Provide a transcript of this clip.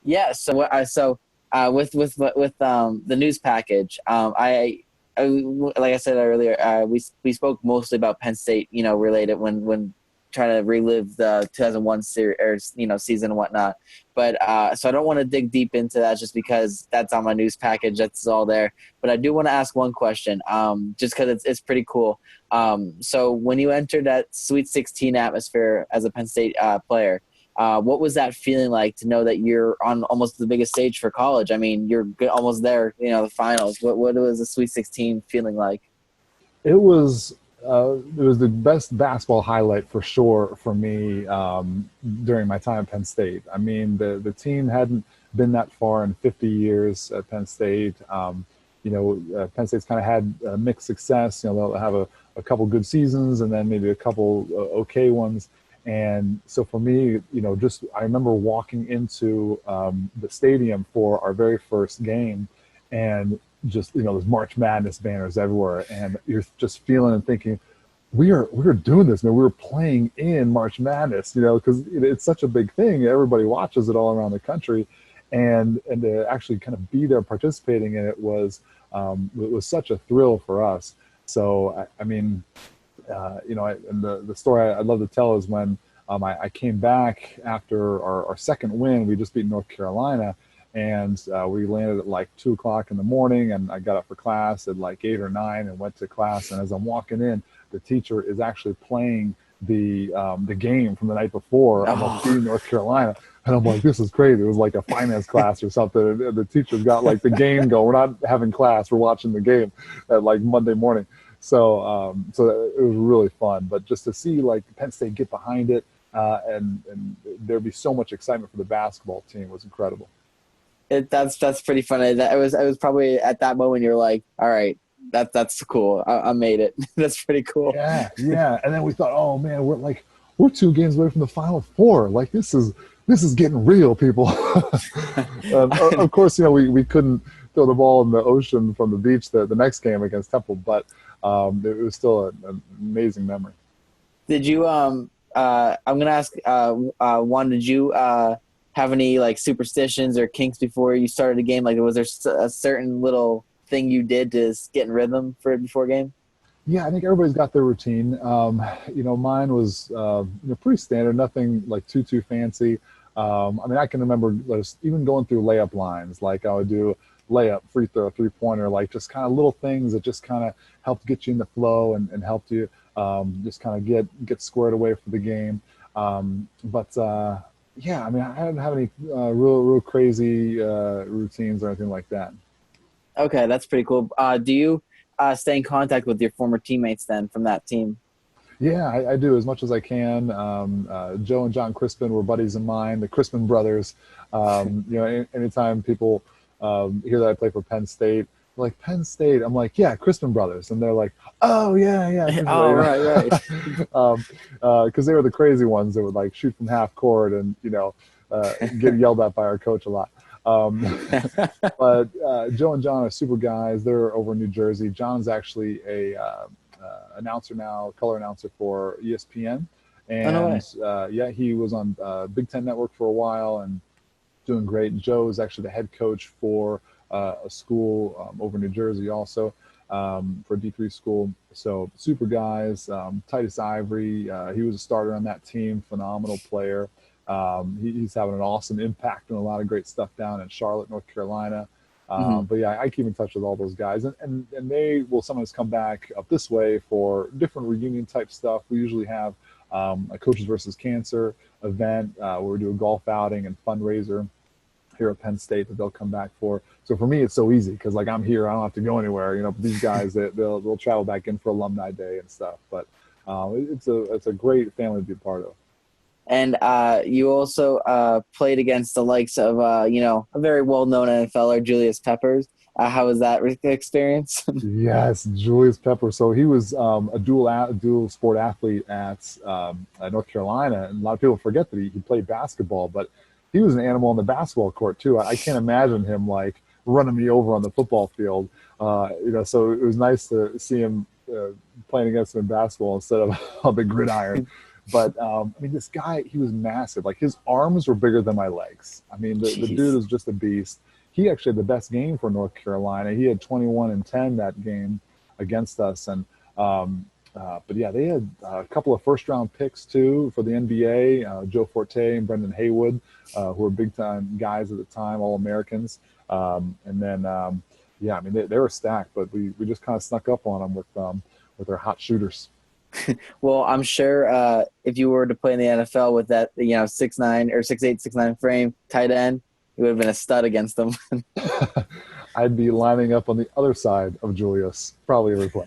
Yeah. With the news package, like I said earlier, we spoke mostly about Penn State, related when trying to relive the 2001 series or season and whatnot. But so I don't want to dig deep into that just because that's on my news package. That's all there. But I do want to ask one question, just because it's pretty cool. So when you entered that Sweet 16 atmosphere as a Penn State player. What was that feeling like to know that you're on almost the biggest stage for college? I mean, you're almost there, the finals. What was the Sweet 16 feeling like? It was the best basketball highlight for sure for me during my time at Penn State. I mean, the team hadn't been that far in 50 years at Penn State. Penn State's kind of had mixed success. They'll have a couple good seasons and then maybe a couple okay ones. And so for me, just I remember walking into the stadium for our very first game, and just there's March Madness banners everywhere, and you're just feeling and thinking, we are doing this, man. We were playing in March Madness, because it's such a big thing. Everybody watches it all around the country, and to actually kind of be there participating in it was such a thrill for us. So I mean, and the story I'd love to tell is when I came back after our second win. We just beat North Carolina, and we landed at like 2 o'clock in the morning, and I got up for class at like 8 or 9 and went to class. And as I'm walking in, the teacher is actually playing the game from the night before about beating North Carolina. And I'm like, this is crazy. It was like a finance class or something. And the teacher's got like the game going. We're not having class. We're watching the game at like Monday morning. So it was really fun. But just to see like Penn State get behind it, and there'd be so much excitement for the basketball team was incredible. That's pretty funny. That I was probably at that moment you're like, all right, that's cool. I made it. That's pretty cool. Yeah. And then we thought, oh man, we're 2 games away from the Final Four. Like this is getting real, people. Of course, we couldn't throw the ball in the ocean from the beach the next game against Temple, but it was still an amazing memory. Did you I'm gonna ask one. Did you have any like superstitions or kinks before you started a game? Like, was there a certain little thing you did to get in rhythm for before a game? Yeah, I think everybody's got their routine. Mine was pretty standard, nothing like too fancy. I mean, I can remember just even going through layup lines. Like I would do layup, free throw, 3-pointer, like just kind of little things that just kind of helped get you in the flow and helped you just kind of get squared away for the game. Yeah, I mean, I didn't have any real crazy routines or anything like that. Okay, that's pretty cool. Do you stay in contact with your former teammates then from that team? Yeah, I do as much as I can. Joe and John Crispin were buddies of mine, the Crispin brothers. Anytime people hear that I play for Penn State, like Penn State, I'm like, yeah, Crispin brothers, and they're like, oh yeah. Oh, right. Because they were the crazy ones that would like shoot from half court and get yelled at by our coach a lot. But Joe and John are super guys. They're over in New Jersey. John's actually a announcer now, color announcer for ESPN, Oh, no way. and he was on Big Ten Network for a while and doing great. And Joe is actually the head coach for a school over in New Jersey also, for a D3 school. So super guys. Titus Ivory, he was a starter on that team, phenomenal player. He's having an awesome impact and a lot of great stuff down in Charlotte, North Carolina. Mm-hmm. But yeah, I keep in touch with all those guys, and they will sometimes come back up this way for different reunion type stuff. We usually have a Coaches versus Cancer event where we do a golf outing and fundraiser here at Penn State that they'll come back for. So for me, it's so easy because like I'm here, I don't have to go anywhere. But these guys, they'll travel back in for Alumni Day and stuff. But it's a great family to be a part of. And you also played against the likes of, a very well-known NFLer, Julius Peppers. How was that experience? Yes, Julius Peppers. So he was a dual sport athlete at North Carolina, and a lot of people forget that he played basketball, but he was an animal on the basketball court too. I can't imagine him like running me over on the football field. So it was nice to see him playing against him in basketball instead of on the gridiron. But I mean, this guy, he was massive. Like his arms were bigger than my legs. I mean, the dude Jeez. is just a beast. He actually had the best game for North Carolina. He had 21 and 10 that game against us. And but yeah, they had a couple of first round picks too for the NBA. Joe Forte and Brendan Haywood, who were big time guys at the time, all Americans. And then yeah, I mean they were stacked, but we just kind of snuck up on them with their hot shooters. Well, I'm sure if you were to play in the NFL with that, 6'9" or 6'8", 6'9" frame, tight end, you would have been a stud against them. I'd be lining up on the other side of Julius probably every play.